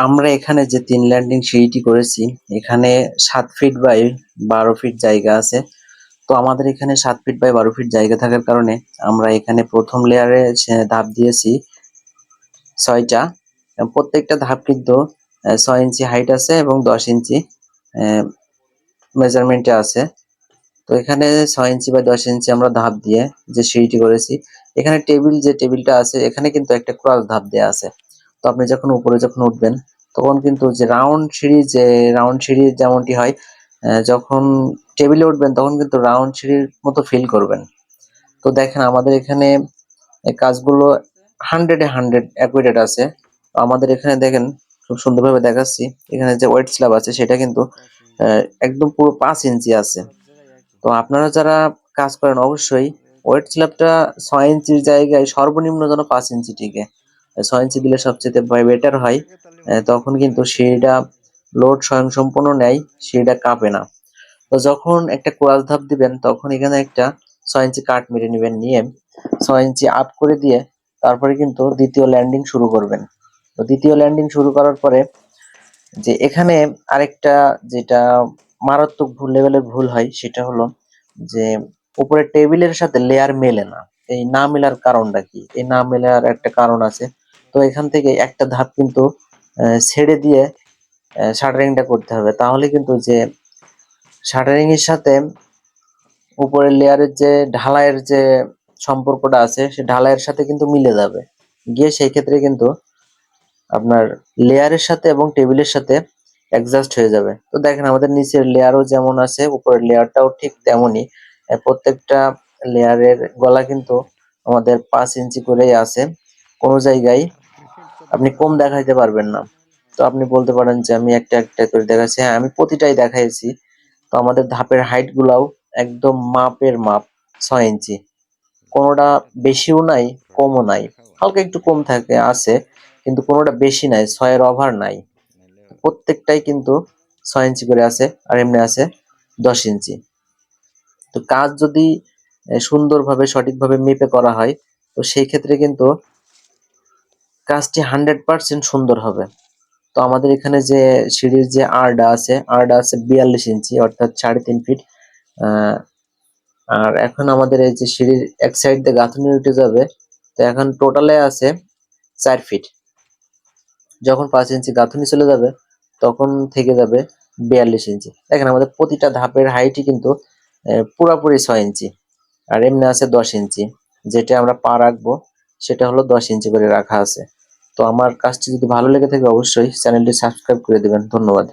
আমরা এখানে যে ৩ ল্যান্ডিং সিঁড়িটি করেছি, এখানে ৭ ফিট বাই ১২ ফিট জায়গা আছে। তো আমাদের এখানে ৭ ফিট বাই ১২ ফিট জায়গা থাকার কারণে আমরা এখানে ১ম লেয়ারে ধাপ দিয়েছি ৬ টা। প্রত্যেকটা ধাপ কিন্তু ৬ ইঞ্চি হাইট আছে এবং ১০ ইঞ্চি মেজারমেন্টে আছে। তো এখানে ৬ ইঞ্চি বা ১০ ইঞ্চি আমরা ধাপ দিয়ে যে সিঁড়িটি করেছি, এখানে যে টেবিলটা আছে এখানে কিন্তু একটা ক্রস ধাপ দেয়া আছে। তো আপনি যখন উপরে উঠবেন তখন কিন্তু যে রাউন্ড সিঁড়ি যেমনটি হয়, যখন টেবিলে উঠবেন তখন কিন্তু রাউন্ড সিঁড়ির মতো ফিল করবেন। তো দেখেন আমাদের এখানে কাজগুলো 100 এ 100 অ্যাকুরেট আছে। তো আমাদের এখানে দেখেন খুব সুন্দরভাবে দেখাচ্ছি। এখানে যে ওয়েট স্ল্যাব আছে সেটা কিন্তু একদম পুরো ৫ ইঞ্চি আছে। তো আপনারা যারা কাজ করেন অবশ্যই ওয়েট স্ল্যাবটা ৬ ইঞ্চির জায়গায় সর্বনিম্ন যেন ৫ ইঞ্চি টিকে। ৬ ইঞ্চি দিলে সবচেয়ে বেটার হয়। তখন কিন্তু সিঁড়িটা লোড স্বয়ংসম্পূর্ণ নেয়, সিঁড়িটা কাঁপে না। তো যখন একটা কোয়াস ধাপ দিবেন তখন এখানে একটা ৬ ইঞ্চি কাট মেরে নিবেন, নিয়ে ৬ ইঞ্চি আপ করে দিয়ে তারপরে কিন্তু দ্বিতীয় ল্যান্ডিং শুরু করবেন। তো দ্বিতীয় ল্যান্ডিং শুরু করার পরে যে এখানে আরেকটা যেটা মারাত্মক লেভেলের ভুল হয় সেটা হলো যে উপরের টেবিলের সাথে লেয়ার মেলে না। এই না মেলার কারণটা কি? এই না মেলার একটা কারণ আছে। তো এখান থেকে একটা ধাপ কিন্তু ছেড়ে দিয়ে শাটারিংটা করতে হবে। তাহলে কিন্তু যে শাটারিং এর সাথে উপরের লেয়ারের যে ঢালাইয়ের যে সম্পর্কটা আছে সে ঢালাইয়ের সাথে কিন্তু মিলে যাবে। গিয়ে সেই ক্ষেত্রে কিন্তু আপনার লেয়ারের সাথে এবং টেবিলের সাথে অ্যাডজাস্ট হয়ে যাবে। তো দেখেন আমাদের নিচের লেয়ারও যেমন আছে উপরের লেয়ারটাও ঠিক তেমনই। প্রত্যেকটা লেয়ারের গলা কিন্তু আমাদের ৫ ইঞ্চি করেই আছে। কোনো জায়গায় আপনি কম দেখাইতে পারবেন না। তো আপনি বলতে পারেন যে আমি একটা করে দেখাচ্ছি। হ্যাঁ, আমি প্রতিটাই দেখাইছি। তো আমাদের ধাপের হাইট গুলাও একদম মাপের মাপ ৬ ইঞ্চি। কোনোটা বেশিও নাই, কমও নাই। হালকা একটু কম আছে, কিন্তু কোনোটা বেশি নাই, ৬ এর ওভার নাই। প্রত্যেকটাই কিন্তু ৬ ইঞ্চি করে আছে আর এমনি আছে ১০ ইঞ্চি। তো কাজ যদি সুন্দরভাবে সঠিকভাবে মেপে করা হয় তো সেই ক্ষেত্রে কিন্তু কাজটি 100% সুন্দর হবে। তো আমাদের এখানে যে সিঁড়ির যে আরডা আছে ৪২ ইঞ্চি অর্থাৎ ৩.৫ ফিট। আহ আর এখন আমাদের এই যে সিঁড়ির এক সাইড দিয়ে গাঁথুনি উঠে যাবে, তো এখন টোটালে আছে ৪ ফিট। যখন ৫ ইঞ্চি গাঁথুনি চলে যাবে তখন থেকে যাবে ৪২ ইঞ্চি। দেখেন আমাদের প্রতিটা ধাপের হাইটই কিন্তু পুরাপুরি ৬ ইঞ্চি আর এমনি আছে ১০ ইঞ্চি। যেটা আমরা পা রাখবো সেটা হলো ১০ ইঞ্চি করে রাখা আছে। তো আমার কাজটি যদি ভালো লেগে থাকে অবশ্যই চ্যানেলটি সাবস্ক্রাইব করে দিবেন। ধন্যবাদ।